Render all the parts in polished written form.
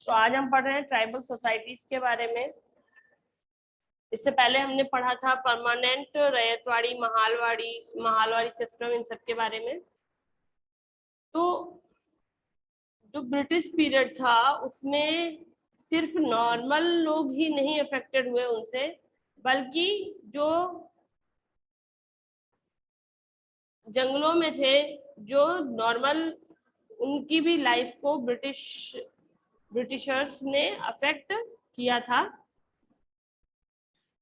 तो आज हम पढ़ रहे हैं ट्राइबल सोसाइटीज के बारे में। इससे पहले हमने पढ़ा था परमानेंट, रैयतवाड़ी, महालवाड़ी सिस्टम, इन सब के बारे में। तो जो ब्रिटिश पीरियड था उसमें सिर्फ नॉर्मल लोग ही नहीं अफेक्टेड हुए उनसे, बल्कि जो जंगलों में थे, जो नॉर्मल, उनकी भी लाइफ को ब्रिटिशर्स ने अफेक्ट किया था।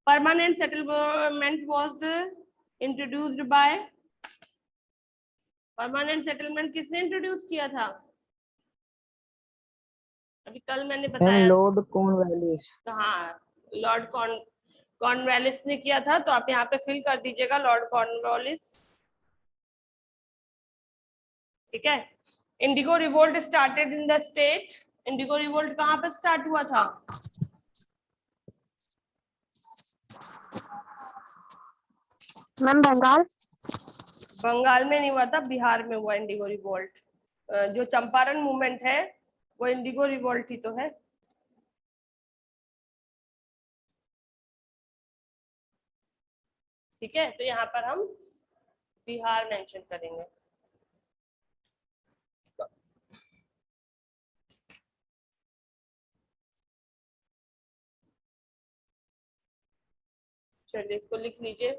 Permanent settlement was introduced by, permanent settlement किसने इंट्रोड्यूस किया था? अभी कल मैंने बताया, लॉर्ड कॉर्नवालिस। हाँ, लॉर्ड कॉर्नवालिस ने किया था। तो आप यहाँ पे फिल कर दीजिएगा लॉर्ड कॉर्नवालिस, ठीक है। Indigo revolt started in the state, Indigo revolt कहाँ पे स्टार्ट हुआ था? मैम बंगाल। बंगाल में नहीं हुआ था, बिहार में हुआ इंडिगो रिवोल्ट। जो चंपारण मूवमेंट है वो इंडिगो रिवोल्ट ही तो है। ठीक है, तो यहाँ पर हम बिहार मेंशन करेंगे। चलिए इसको लिख लीजिए।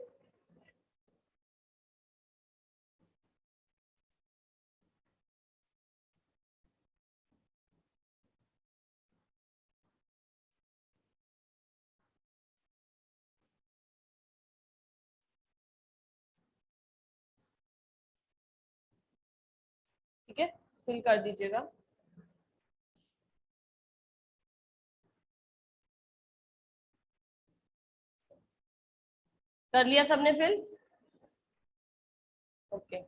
ठीक है, फिल कर दीजिएगा। कर लिया सबने फिल? ओके,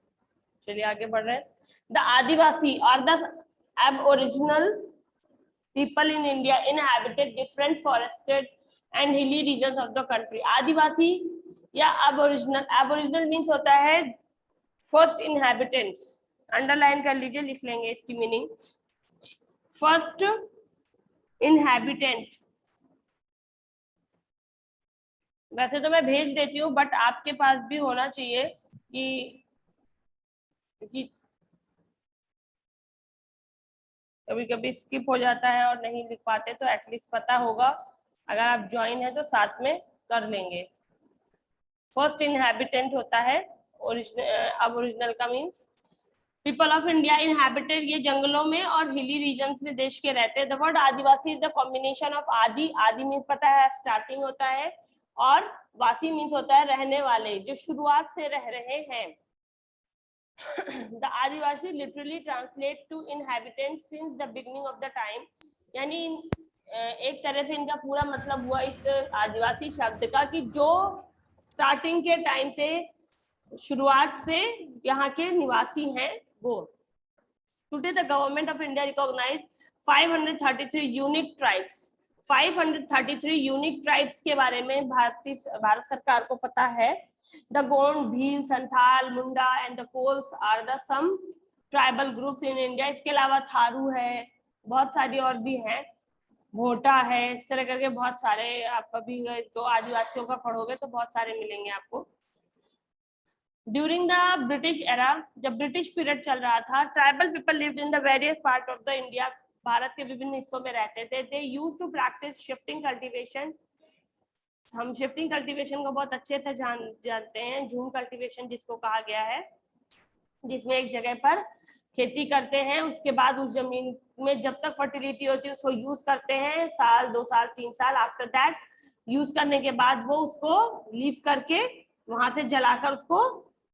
चलिए आगे बढ़ रहे हैं। द आदिवासी और the एबओरिजिनल people in India inhabited different forested and hilly regions of the country. आदिवासी या aboriginal, aboriginal means होता है फर्स्ट inhabitants, अंडरलाइन कर लीजिए, लिख लेंगे इसकी मीनिंग। फर्स्ट inhabitant, वैसे तो मैं भेज देती हूँ बट आपके पास भी होना चाहिए कि कभी कभी स्किप हो जाता है और नहीं लिख पाते, तो एटलीस्ट पता होगा। अगर आप ज्वाइन है तो साथ में कर लेंगे। फर्स्ट इनहैबिटेंट होता है ओरिजिनल का means people of India inhabited, ये जंगलों में और हिली रीजन्स में देश के रहते हैं। The word Adivasi is the combination of आदि, आदि मीन्स पता है स्टार्टिंग होता है, और वासी मीन्स होता है रहने वाले, जो शुरुआत से रह रहे हैं। The Adivasi literally translate to inhabitants since the beginning of the time, यानी एक तरह से इनका पूरा मतलब हुआ इस आदिवासी शब्द का कि जो स्टार्टिंग के टाइम से, शुरुआत से यहाँ के निवासी हैं वो। Today the government of India recognized 533 unique tribes. 533 unique tribes के बारे में भारत सरकार को पता है। The Gond, Bhil, Santhal, Munda and the Kols are the some tribal groups in India. इसके अलावा थारू है, बहुत सारी और भी हैं, भोटा है, इस तरह करके बहुत सारे। आप अभी तो आदिवासियों का पढ़ोगे तो बहुत सारे मिलेंगे आपको। ड्यूरिंग द ब्रिटिश एरा, जब ब्रिटिश पीरियड चल रहा था, tribal people lived in the various part of the India, Bharat के विभिन्न हिस्सों में रहते थे। They used to practise shifting cultivation, हम शिफ्टिंग कल्टीवेशन को बहुत अच्छे से जानते हैं। झूम कल्टीवेशन जिसको कहा गया है, जिसमें एक जगह पर खेती करते हैं, उसके बाद उस जमीन में जब तक फर्टिलिटी होती है उसको यूज करते हैं, साल 2 साल 3 साल। आफ्टर दैट यूज करने के बाद वो उसको लीव करके वहां से जलाकर उसको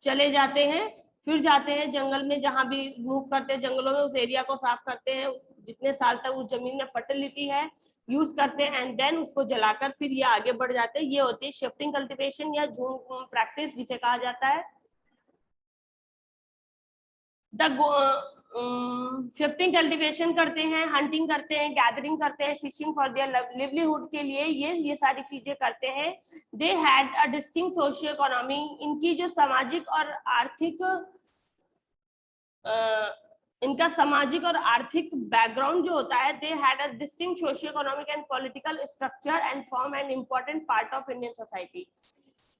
चले जाते हैं। फिर जाते हैं जंगल में, जहां भी मूव करते हैं जंगलों में, उस एरिया को साफ करते हैं, जितने साल तक उस जमीन में फर्टिलिटी है यूज करते हैं, एंड देन उसको जलाकर फिर ये आगे बढ़ जाते हैं। ये होती है शिफ्टिंग कल्टीवेशन या झूम प्रैक्टिस जिसे कहा जाता है। शिफ्टिंग कल्टीवेशन करते हैं, हंटिंग करते हैं, गैदरिंग करते हैं, फिशिंग फॉर देयर लिवलीहुड के लिए ये सारी चीजें करते हैं। They had a distinct socio economy, इनकी जो सामाजिक और आर्थिक इनका सामाजिक और आर्थिक बैकग्राउंड जो होता है, they had a distinct socio economic and political structure and form an important part of Indian society.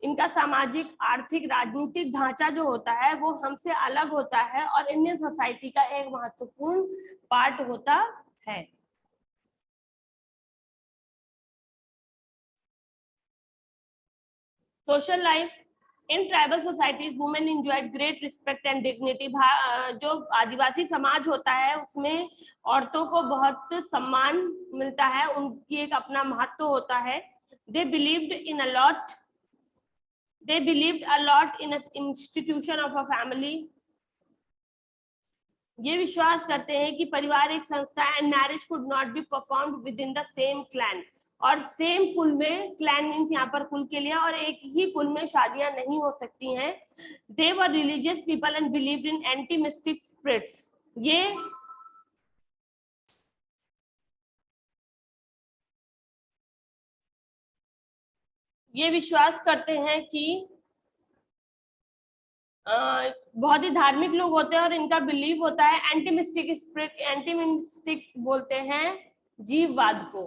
इनका सामाजिक, आर्थिक, राजनीतिक ढांचा जो होता है वो हमसे अलग होता है और इंडियन सोसाइटी का एक महत्वपूर्ण पार्ट होता है। Social life in tribal societies women enjoyed great respect and dignity. जो आदिवासी समाज होता है उसमें औरतों को बहुत सम्मान मिलता है, उनकी एक अपना महत्व होता है। They believed a lot in an institution of a family. ये विश्वास करते हैं कि परिवार एक संस्था है। And marriage could not be performed with in the same clan, और सेम कुल में, क्लैन मीन्स यहाँ पर कुल के लिए, और एक ही कुल में शादियां नहीं हो सकती हैं। They were religious people and believed in animistic spirits. ये विश्वास करते हैं कि बहुत ही धार्मिक लोग होते हैं और इनका बिलीव होता है एंटीमिस्टिक स्पिरिट। एंटीमिस्टिक बोलते हैं जीववाद को,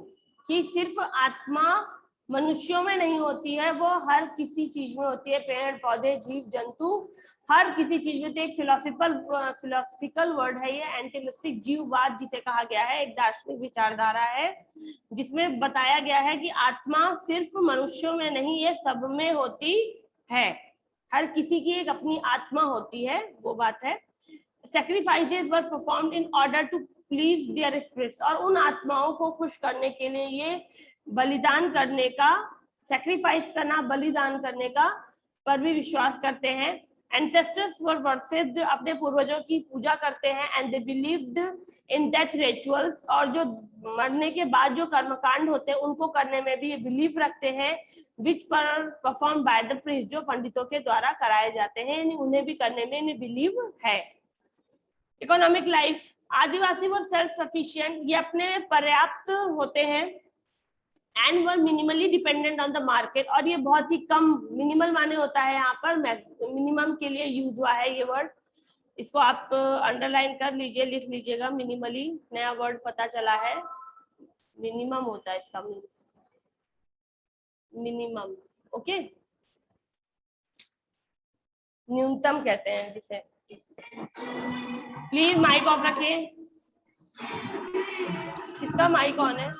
कि सिर्फ आत्मा मनुष्यों में नहीं होती है, वो हर किसी चीज में होती है। पेड़ पौधे, जीव जंतु, हर किसी चीज में। तो एक फिलोसफिकल वर्ड है ये एंटीमिस्टिक। जीववाद जिसे कहा गया है एक दार्शनिक विचारधारा है जिसमें बताया गया है कि आत्मा सिर्फ मनुष्यों में नहीं, ये सब में होती है। हर किसी की एक अपनी आत्मा होती है, वो बात है। Sacrifices were performed in order to please their spirits, और उन आत्माओं को खुश करने के लिए ये बलिदान करने का, सैक्रिफाइस करना, बलिदान करने का पर भी विश्वास करते हैं। Ancestors were worshipped, अपने पूर्वजों की पूजा करते हैं। And they believed in death rituals, और जो मरने के बाद जो कर्मकांड होते हैं उनको करने में भी ये बिलीव रखते हैं। Which were performed by the priest, जो पंडितों के द्वारा कराए जाते हैं, उन्हें भी करने में इन्हें बिलीव है। इकोनॉमिक लाइफ, आदिवासी वर सेल्फ सफिशिएंट, ये अपने में पर्याप्त होते हैं। And were minimally dependent on the market, और ये बहुत ही कम, मिनिमल माने होता है यहाँ पर मिनिमम के लिए यूज हुआ है ये वर्ड। इसको आप अंडरलाइन कर लीजिए, लिख लीजिएगा। मिनिमली नया वर्ड पता चला है, मिनिमम होता है इसका मीन्स, मिनिमम, ओके, न्यूनतम कहते हैं जिसे। प्लीज माइक ऑफ रखिए। किसका माइक ऑन है?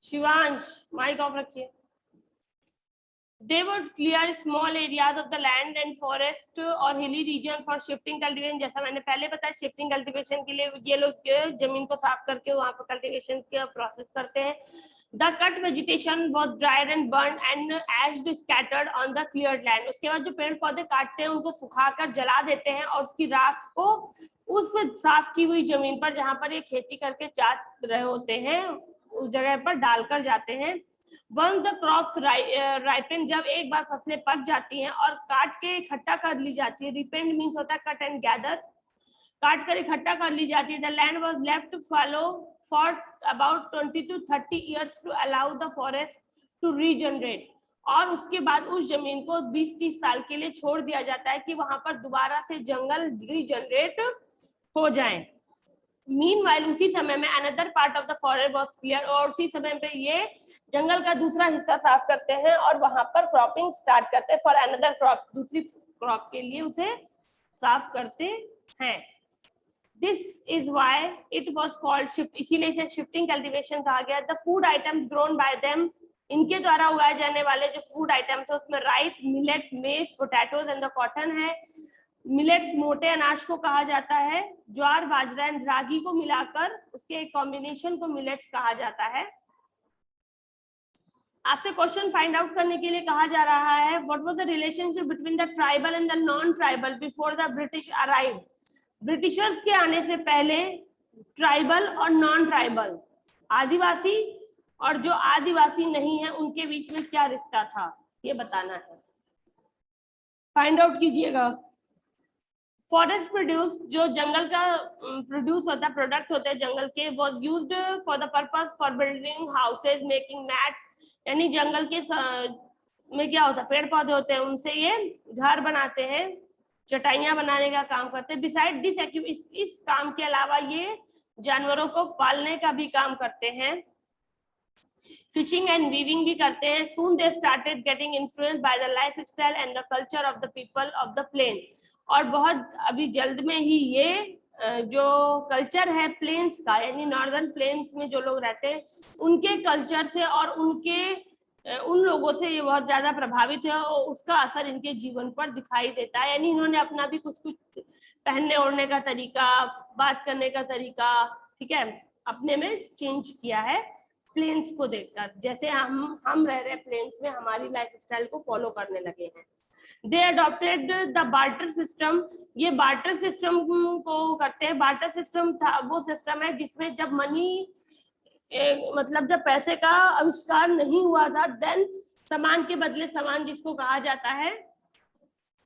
शिवांश, माइक ऑफ रखिए। They would clear small areas of the land and forest और hilly region for shifting cultivation। जैसा मैंने पहले बताया, shifting cultivation के लिए ये लोग जमीन को साफ करके वहाँ पर cultivation का प्रोसेस करते हैं। The cut vegetation was dried and burned and ashed scattered on the cleared land। उसके बाद जो पेड़ पौधे काटते हैं उनको सुखाकर जला देते हैं और उसकी राख को उस साफ की हुई जमीन पर जहाँ पर ये खेती करके चाट रहे होते हैं उस जगह पर डालकर जाते हैं। Once the crops ripen, जब एक बार फसलें पक जाती हैं और काट के इकट्ठा कर ली जाती है, रिपेंड मीन्स होता है कट एंड गैदर, काट कर इकट्ठा कर ली जाती है। The land was left to fallow for about 20 to 30 years to allow the forest to regenerate। और उसके बाद उस जमीन को 20-30 साल के लिए छोड़ दिया जाता है कि वहां पर दोबारा से जंगल रीजनरेट हो जाए। Meanwhile, उसी समय में another part of the forest was clear, और उसी समय पे ये जंगल का दूसरा हिस्सा साफ करते हैं और वहां पर क्रॉपिंग स्टार्ट करते हैं। फॉर अनदर क्रॉप, दूसरी क्रॉप के लिए उसे साफ करते हैं। This is why it was called shift, इसीलिए इसे शिफ्टिंग कल्टीवेशन कहा गया। The food items grown by them, इनके द्वारा उगाए जाने वाले जो फूड आइटम्स है उसमें राइस, मिलेट, मेज, पोटैटोज एंड द कॉटन है। मिलेट्स मोटे अनाज को कहा जाता है। ज्वार, बाजरा एंड रागी को मिलाकर उसके एक कॉम्बिनेशन को मिलेट्स कहा जाता है। आपसे क्वेश्चन फाइंड आउट करने के लिए कहा जा रहा है, what was the relationship between the tribal and the non tribal before the British arrived. Britishers के आने से पहले ट्राइबल और नॉन ट्राइबल, आदिवासी और जो आदिवासी नहीं है उनके बीच में क्या रिश्ता था, ये बताना है। फाइंड आउट कीजिएगा। फॉरेस्ट प्रोड्यूस, जो जंगल का प्रोड्यूस होता है, प्रोडक्ट होते हैं जंगल के, was used for the purpose for building houses, making mat, यानी जंगल के में क्या होता है, पेड़ पौधे होते हैं, उनसे ये घर बनाते हैं चटाइयां बनाने का काम करते हैं। बिसाइड दिस इस काम के अलावा ये जानवरों को पालने का भी काम करते हैं, फिशिंग एंड वीविंग भी करते हैं। Soon they started getting influenced by the lifestyle and the culture of the people of the plain. और बहुत अभी जल्द में ही ये जो कल्चर है प्लेन्स का, यानी नॉर्दर्न प्लेन्स में जो लोग रहते हैं उनके कल्चर से और उन लोगों से ये बहुत ज्यादा प्रभावित है और उसका असर इनके जीवन पर दिखाई देता है। यानी इन्होंने अपना भी कुछ पहनने ओढ़ने का तरीका, बात करने का तरीका, ठीक है, अपने में चेंज किया है प्लेन्स को देखकर। जैसे हम रह रहे प्लेन्स में, हमारी लाइफस्टाइल को फॉलो करने लगे हैं। दे अडॉप्टेड द बार्टर सिस्टम। ये बार्टर सिस्टम को करते हैं। बार्टर सिस्टम था वो सिस्टम है जिसमें जब मनी मतलब जब पैसे का आविष्कार नहीं हुआ था, देन सामान के बदले सामान, जिसको कहा जाता है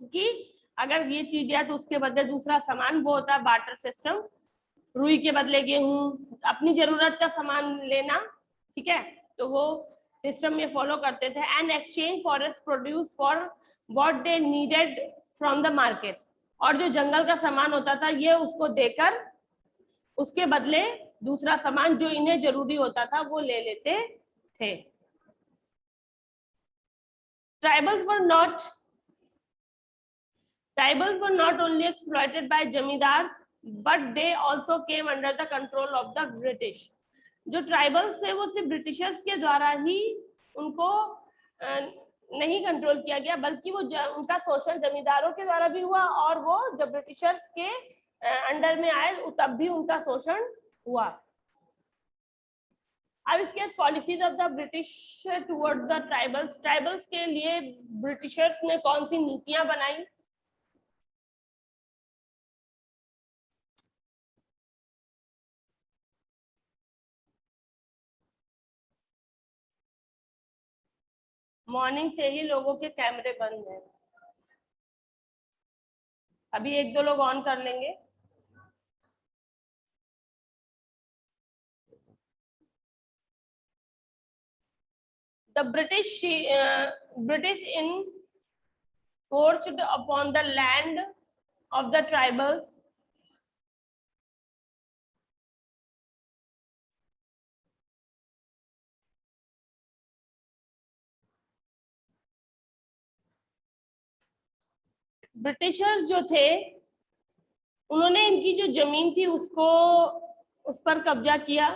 कि अगर ये चीज है तो उसके बदले दूसरा सामान, वो होता है बार्टर सिस्टम। रुई के बदले गेहूं, अपनी जरूरत का सामान लेना, ठीक है, तो वो सिस्टम ये फॉलो करते थे। And exchange forest produce for what they needed from the market. और जो जंगल का सामान होता था ये उसको देकर उसके बदले दूसरा सामान जो इन्हें जरूरी होता था वो ले लेते थे। Tribals were not only exploited bye zamindars but they also came under the control of the British. जो ट्राइबल्स थे वो सिर्फ ब्रिटिशर्स के द्वारा ही उनको नहीं कंट्रोल किया गया, बल्कि वो उनका शोषण जमींदारों के द्वारा भी हुआ और वो जब ब्रिटिशर्स के अंडर में आए तब भी उनका शोषण हुआ। अब इसके policies of the British towards the tribals. Tribals के लिए ब्रिटिशर्स ने कौन सी नीतियां बनाई? मॉर्निंग से ही लोगों के कैमरे बंद हैं, अभी एक दो लोग ऑन कर लेंगे। The British encroached upon the land of the tribals Britishers जो थे उन्होंने इनकी जो जमीन थी उस पर कब्जा किया।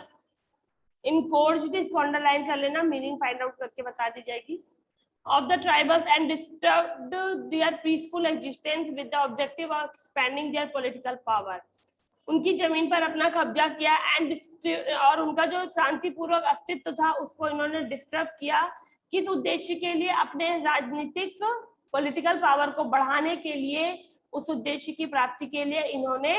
इनकोर्स्ड, इसको अंडरलाइन कर लेना, मीनिंग फाइंड आउट करके बता दी जाएगी। of the tribals and disturbed their peaceful existence with the objective of expanding their political power। उनकी जमीन पर अपना कब्जा किया और उनका जो शांतिपूर्वक अस्तित्व था उसको इन्होंने डिस्टर्ब किया। किस उद्देश्य के लिए? अपने राजनीतिक पॉलिटिकल पावर को बढ़ाने के लिए, उस उद्देश्य की प्राप्ति के लिए इन्होंने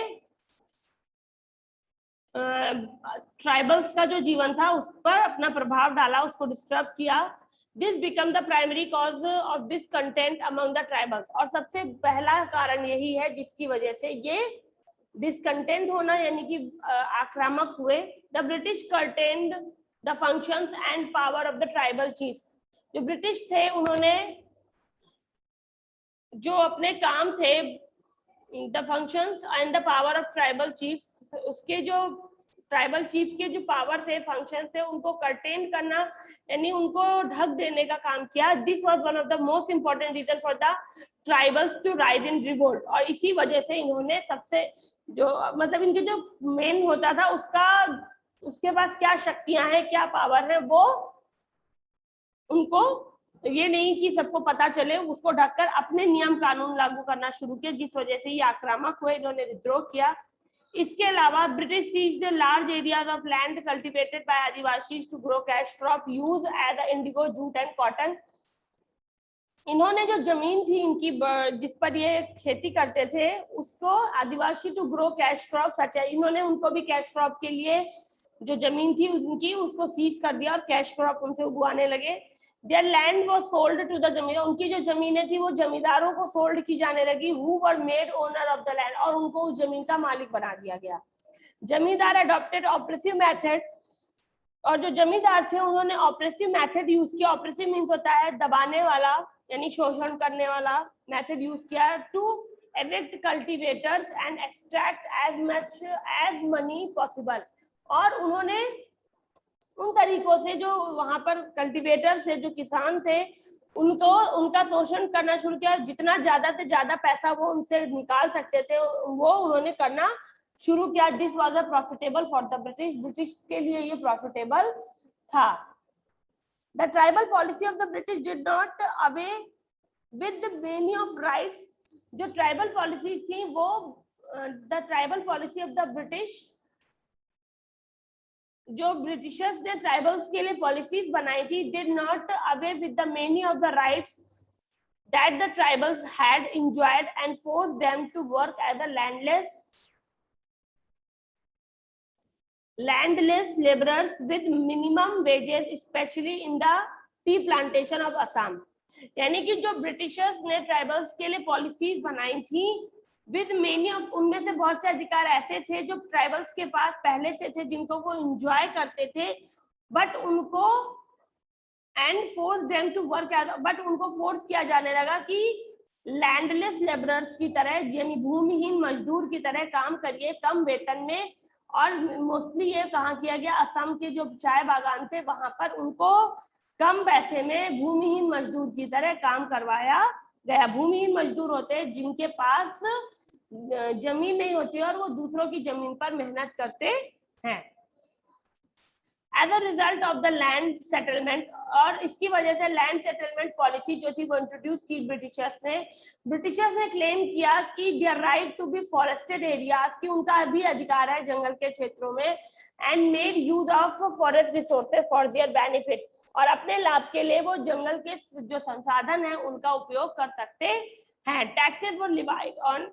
ट्राइबल्स का जो जीवन था उस पर अपना प्रभाव डाला, उसको डिस्टर्ब किया। This become the primary cause of discontent among the tribals। और सबसे पहला कारण यही है जिसकी वजह से ये डिसकंटेंट होना यानी कि आक्रामक हुए। The British curtailed the functions and power of the tribal chiefs। जो ब्रिटिश थे उन्होंने जो अपने काम थे, the functions and the power of tribal chiefs, उसके जो ट्राइबल चीफ के जो पावर थे, फंक्शन थे, उनको कर्टेन करना यानी उनको ढक देने का काम किया। This was one of the most important reason for the tribals to rise in revolt. और इसी वजह से इन्होंने सबसे जो मतलब इनके जो मेन होता था उसके पास क्या शक्तियां हैं, क्या पावर है, वो उनको ये नहीं कि सबको पता चले, उसको ढककर अपने नियम कानून लागू करना शुरू किया, जिस वजह से ये आक्रामक हुए, इन्होंने विद्रोह किया। इसके अलावा British seized large areas of land cultivated by adivasis to grow cash crop use as indigo, jute and cotton. इन्होंने जो जमीन थी इनकी जिस पर ये खेती करते थे उसको आदिवासी टू ग्रो कैश क्रॉप सच है, इन्होंने उनको भी कैश क्रॉप के लिए जो जमीन थी उनकी उसको सीज कर दिया और कैश क्रॉप उनसे उगवाने लगे। Their land was sold to the जमींदार, उनकी जो जमीनें थी वो जमींदारों को सोल्ड की जाने लगी, who were made owner of the land, और उनको उस जमीन का मालिक बना दिया गया। जमींदार adopted oppressive method, और जो जमींदार थे उन्होंने ऑपरेसिव मेथड यूज किया। ऑपरेसिव मीन्स होता है दबाने वाला यानी शोषण करने वाला मेथड यूज किया। To evict cultivators and extract as much as money possible। और उन्होंने उन तरीकों से जो वहां पर कल्टीवेटर से जो किसान थे उनको उनका शोषण करना शुरू किया, और जितना ज्यादा से ज्यादा पैसा वो उनसे निकाल सकते थे वो उन्होंने करना शुरू किया। This was a profitable for the British, British के लिए ये प्रॉफिटेबल था। The tribal policy of the British did not away with many of rights. जो ट्राइबल पॉलिसी थी वो the tribal policy of the British, जो ब्रिटिशर्स ने tribals के लिए पॉलिसीज बनाई थी, did not away with the many of the rights that the tribals had enjoyed and forced them to work as a landless labourers with minimum wages, specially in the tea plantation of Assam. यानी कि जो Britishers ने tribals के लिए policies बनाई थी with many of, उनमें से बहुत से अधिकार ऐसे थे जो ट्राइबल्स के पास पहले से थे जिनको वो एंजॉय करते थे, बट उनको and force them to work as, but उनको फोर्स किया जाने लगा कि लैंडलेस लेबरर्स की तरह, यानी भूमिहीन मजदूर की तरह काम करिए कम वेतन में। और मोस्टली ये कहाँ किया गया, असम के जो चाय बागान थे वहां पर उनको कम पैसे में भूमिहीन मजदूर की तरह काम करवाया गया। भूमिहीन मजदूर होते हैं जिनके पास जमीन नहीं होती और वो दूसरों की जमीन पर मेहनत करते हैं। As a result of the land settlement, और इसकी वजह से लैंड सेटलमेंट पॉलिसी जो थी वो इंट्रोड्यूस की ब्रिटिशर्स ने। ब्रिटिशर्स ने क्लेम किया कि their right to be forested areas, की उनका भी अधिकार है जंगल के क्षेत्रों में, and made use of forest resources for their benefit, और अपने लाभ के लिए वो जंगल के जो संसाधन है उनका उपयोग कर सकते हैं। टैक्सेस वर लिवाइड ऑन,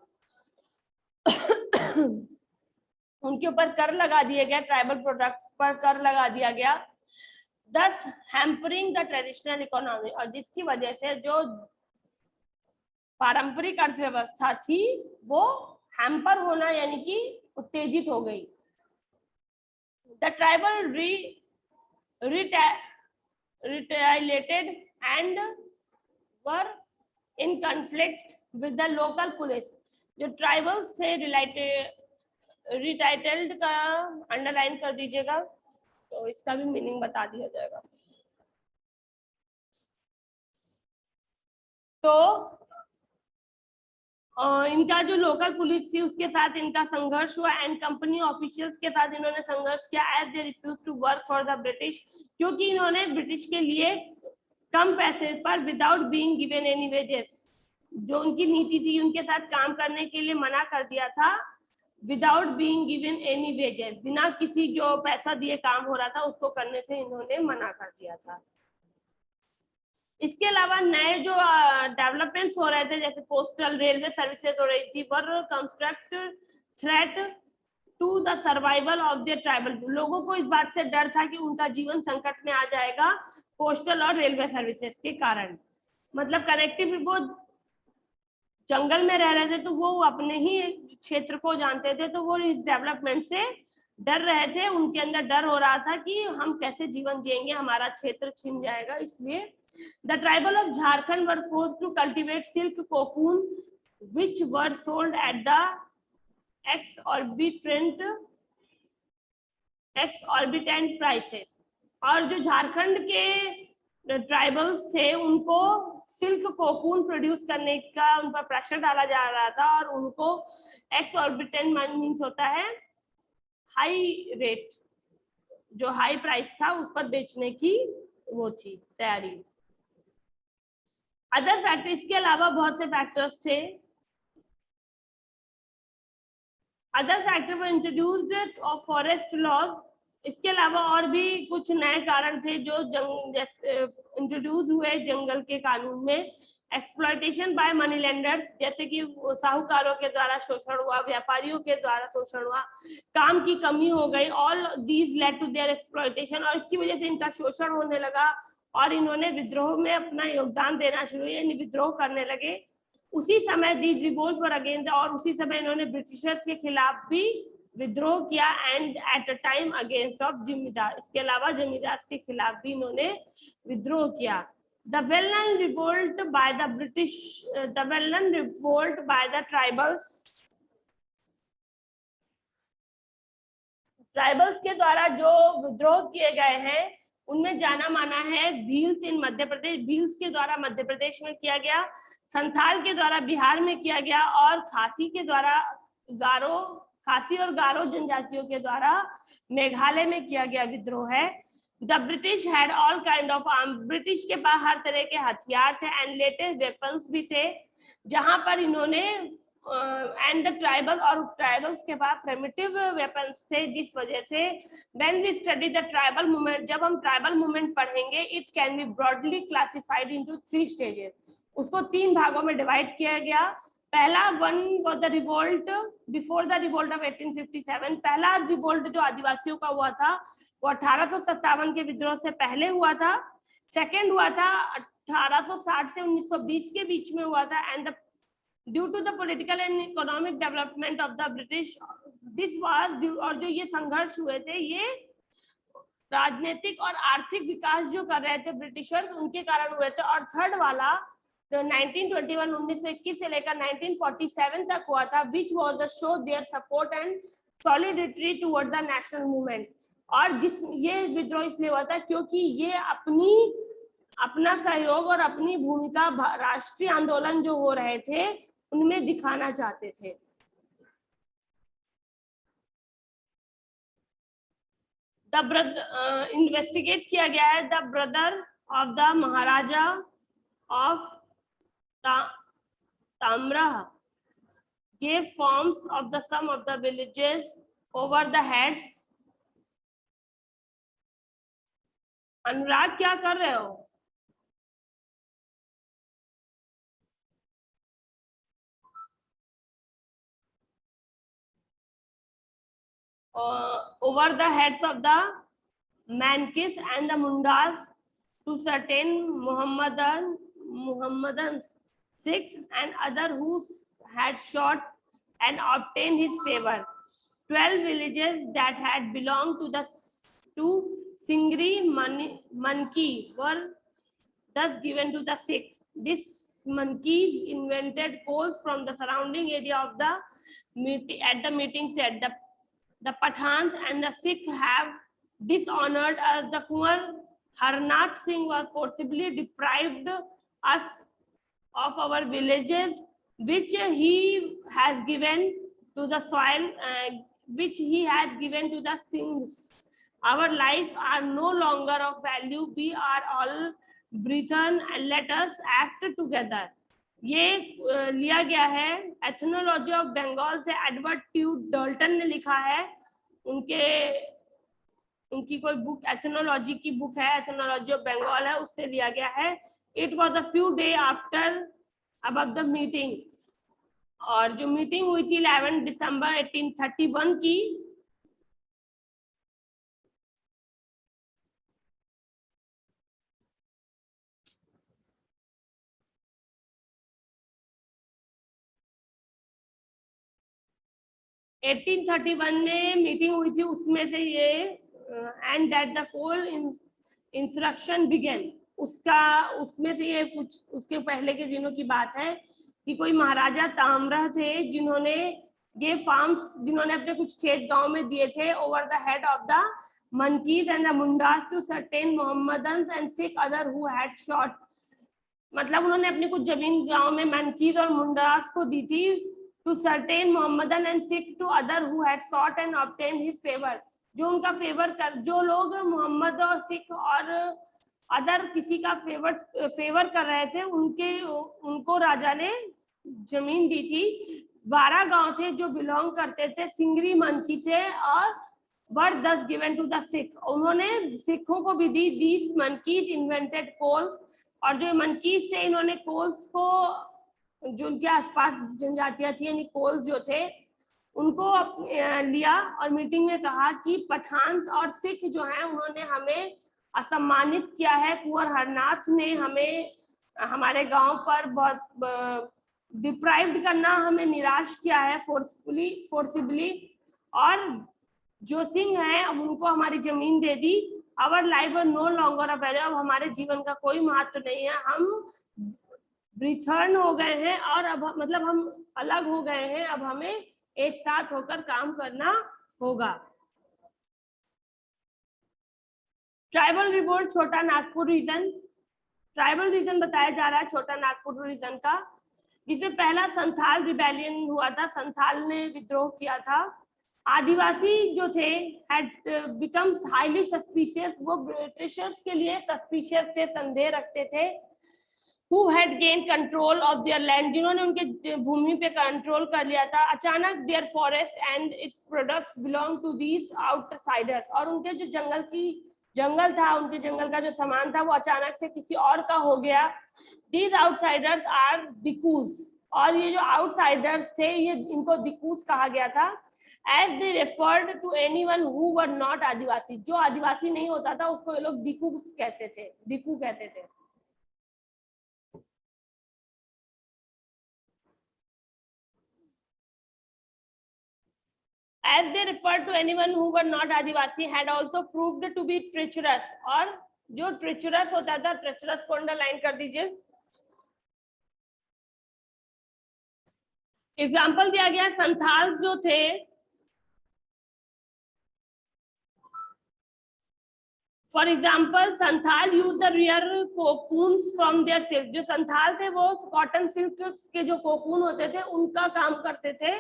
उनके ऊपर कर लगा दिया गया, ट्राइबल प्रोडक्ट्स पर कर लगा दिया गया, thus hampering the traditional economy, और जिसकी वजह से जो पारंपरिक अर्थव्यवस्था थी वो हैम्पर होना यानी कि उत्तेजित हो गई। The tribal retaliated and were in conflict with the local police। जो ट्राइबल से रिटाइटल्ड का अंडरलाइन कर दीजिएगा तो इसका भी मीनिंग बता दिया जाएगा। तो इनका जो लोकल पुलिस थी उसके साथ इनका संघर्ष हुआ, एंड कंपनी ऑफिशियल्स के साथ इन्होंने संघर्ष किया, as they refuse to work for the British, क्योंकि इन्होंने ब्रिटिश के लिए कम पैसे पर without being given any wages, जो उनकी नीति थी उनके साथ काम करने के लिए मना कर दिया था, without being given any wages, बिना किसी जो पैसा दिए काम हो रहा था उसको करने से इन्होंने मना कर दिया था। इसके अलावा नए जो डेवलपमेंट्स हो रहे थे जैसे पोस्टल रेलवे सर्विसेज हो रही थी, were construct threat to the survival of the tribal. लोगों को इस बात से डर था कि उनका जीवन संकट में आ जाएगा पोस्टल और रेलवे सर्विसेज के कारण। मतलब कनेक्टिव, वो जंगल में रह रहे थे तो वो अपने ही क्षेत्र को जानते थे, तो वो इस डेवलपमेंट से डर रहे थे, उनके अंदर डर हो रहा था कि हम कैसे जीवन जिएंगे, हमारा क्षेत्र छिन जाएगा। इसलिए the tribal of Jharkhand were forced to cultivate silk cocoon which were sold at the exorbitant prices. और जो झारखंड के ट्राइबल्स थे उनको सिल्क कोकून प्रोड्यूस करने का उन पर प्रेशर डाला जा रहा था, और उनको एक्सऑर्बिटेंट मीन्स होता है हाई रेट, जो हाई प्राइस था उस पर बेचने की वो थी तैयारी। अदर फैक्टर, इसके अलावा बहुत से फैक्टर्स थे। Other factor were introduced of forest laws. इसके अलावा और भी कुछ नए कारण थे जो इंट्रोड्यूस हुए जंगल के कानून में। एक्सप्लॉयटेशन बाय मनी लेंडर्स, जैसे कि साहूकारों के द्वारा शोषण हुआ, व्यापारियों के द्वारा शोषण हुआ, काम की कमी हो गई, all these led to their exploitation, और इसकी वजह से इनका शोषण होने लगा और इन्होंने विद्रोह में अपना योगदान देना शुरू किया, यानी विद्रोह करने लगे। उसी समय दीज रिवोल्ट्स वर अगेंस्ट, और उसी समय इन्होंने ब्रिटिशर्स के खिलाफ भी विद्रोह किया, and at a time against of जमींदार। इसके अलावा जमींदार के खिलाफ भी इन्होंने विद्रोह किया। The well-known revolt by the British, the well-known revolt by the tribals के द्वारा जो विद्रोह किए गए हैं उनमें जाना माना है भील्स इन मध्य प्रदेश, भील्स के द्वारा मध्य प्रदेश में किया गया, संथाल के द्वारा बिहार में किया गया और खासी के द्वारा गारो, खासी और गारो जनजातियों के द्वारा मेघालय में किया गया विद्रोह है। The British had all kind of arm, British के पास हर तरह के हथियार थे एंड लेटेस्ट वेपन्स भी थे, जहां पर इन्होंने एंड द ट्राइबल और ट्राइबल्स के पास प्रिमिटिव वेपन्स थे। जिस वजह से when we study the tribal movement, जब हम ट्राइबल मूवमेंट पढ़ेंगे, it can be broadly classified into 3 stages, उसको 3 भागों में डिवाइड किया गया। पहला one was the revolt before the revolt of 1857, पहला रिवोल्ट जो आदिवासियों का हुआ था वो 1857 के विद्रोह से पहले हुआ था। सेकेंड हुआ था 1860 से 1920 के बीच में हुआ था and due to the political and economic development of the British, this was, और जो ये संघर्ष हुए थे ये राजनीतिक और आर्थिक विकास जो कर रहे थे ब्रिटिशर्स उनके कारण हुए थे। और थर्ड वाला जो 1921 1921 से लेकर 1947 तक हुआ था, which was the show their support and solidarity toward the national movement, और जिस ये विद्रोह इसलिए हुआ था क्योंकि ये अपना सहयोग और अपनी भूमिका राष्ट्रीय आंदोलन जो हो रहे थे उनमें दिखाना चाहते थे। द ब्रदर इन्वेस्टिगेट किया गया है, the brother of the Maharaja of Tamra gave forms of the some of the villages over the heads। अनुराग क्या कर रहे हो? Over the heads of the Mankis and the Mundas to certain Muhammadans, Sikh and other who had shot and obtained his favor. 12 villages that had belonged to Singri Manki were thus given to the Sikh. These Mankis invented coals from the surrounding area of the meeting. At the meeting said the Pathans and the Sikh have dishonored us. The Kunwar Harnath Singh was forcibly deprived us of our villages, which he has given to the soil, which he has given to the Singhs. Our lives are no longer of value. We are all brethren and let us act together. ये लिया गया है ethnology of Bengal से, Edward ट्यूड Dalton ने लिखा है, उनकी कोई बुक एथनोलॉजी की बुक है, एथनोलॉजी ऑफ बंगाल है, उससे लिया गया है। It was a few days after above the meeting, और जो मीटिंग हुई थी 11 दिसंबर 1831 की, में मीटिंग हुई थी, उसमें से ये and that the Kol instruction began, उसमें से ये कुछ उसके पहले के दिनों की बात है कि कोई महाराजा ताम्रह थे जिन्होंने ये फार्म्स, जिन्होंने अपने कुछ खेत गांव में दिए थे over the head of the Mankis and the Mundas to certain Mohammedans and Sikh other who had shot. मतलब उन्होंने अपनी कुछ जमीन गांव में मनकीज और मुंडास को दी थी, to certain Mohammedan and Sikh to other who had shot and obtain his favour, जो उनका फेवर कर, जो लोग मोहम्मद और सिख और अदर किसी का फेवर कर रहे थे उनको राजा ने जमीन दी थी। 12 गांव थे जो बिलोंग करते थे सिंगरी मनकी से और वर दस गिवन टू द सिख, उन्होंने सिखों को भी दी। दीज मनकीज इन्वेंटेड कोल्स, और जो मनकीज थे इन्होंने कोल्स को, जो उनके आसपास जनजातियां थी यानी कोल्स जो थे उनको लिया और मीटिंग में कहा कि पठान और सिख जो हैं उन्होंने हमें असम्मानित किया है। कुंवर हरनाथ ने हमें हमारे गांव पर बहुत डिप्राइव्ड करना, हमें निराश किया है फोर्सिबली, और जो सिंह हैं अब उनको हमारी जमीन दे दी। Our life are no longer a value, अब हमारे जीवन का कोई महत्व नहीं है, हम रिटर्न हो गए हैं और अब मतलब हम अलग हो गए हैं, अब हमें एक साथ होकर काम करना होगा। ट्राइबल रिवोल्ट छोटा नागपुर रीजन, ट्राइबल रीजन बताया जा रहा है छोटा नागपुर रीजन का, जिसमें पहला संथाल रिबेलियन हुआ था, संथाल ने विद्रोह किया था। आदिवासी जो थे had become highly suspicious, वो ब्रिटिशर्स के लिए सस्पिशियस थे, संदेह रखते थे। Who had gained control of their land, जिन्होंने उनके भूमि पे कंट्रोल कर लिया था। अचानक their forest and its products belong to these outsiders, और उनके जो जंगल था, उनके जंगल का जो सामान था वो अचानक से किसी और का हो गया। These outsiders are Dikus, और ये जो आउटसाइडर्स थे ये इनको दिकूस कहा गया था। As they referred to anyone who were not आदिवासी, जो आदिवासी नहीं होता था उसको ये लोग दिकूस कहते थे, दिकू कहते थे। As they referred to anyone who were not Adivasi had also proved to be treacherous, और जो treacherous होता था, treacherous को अंडरलाइन कर दीजिए। एग्जाम्पल दिया गया, संथाल जो थे, for example Santhal use the rear cocoons from their silk, जो संथाल थे वो कॉटन सिल्क के जो कोकून होते थे उनका काम करते थे।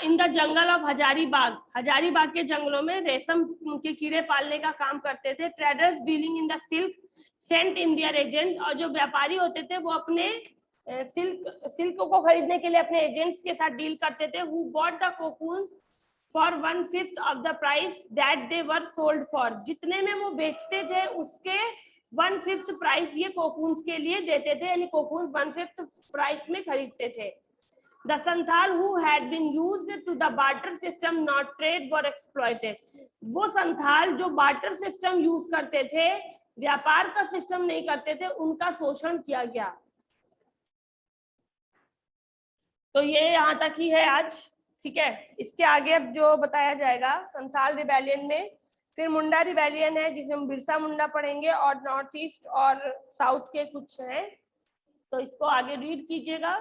In the jungle of Hazaribagh, Hazaribagh के जंगलों में रेशम के कीड़े पालने का काम करते थे। Traders dealing in the silk sent in their agent, और जो व्यापारी होते थे वो अपने सिल्क को खरीदने के लिए अपने एजेंट्स के साथ डील करते थे। Who bought the cocoons for 1/5 of the price that they were sold for, जितने में वो बेचते थे उसके 1/5 प्राइस ये कोकून्स के लिए देते थे, यानी कोकून्स 1/5 प्राइस में खरीदते थे। The Santhal who had been used to the barter system not trade were exploited, वो संथाल जो बार्टर सिस्टम यूज करते थे, व्यापार का सिस्टम नहीं करते थे, उनका शोषण किया गया। तो ये यहाँ तक ही है आज, ठीक है। इसके आगे अब जो बताया जाएगा संथाल रिबेलियन में, फिर मुंडा रिबेलियन है जिसमें हम बिरसा मुंडा पढ़ेंगे, और नॉर्थ ईस्ट और साउथ के कुछ हैं, तो इसको आगे रीड कीजिएगा।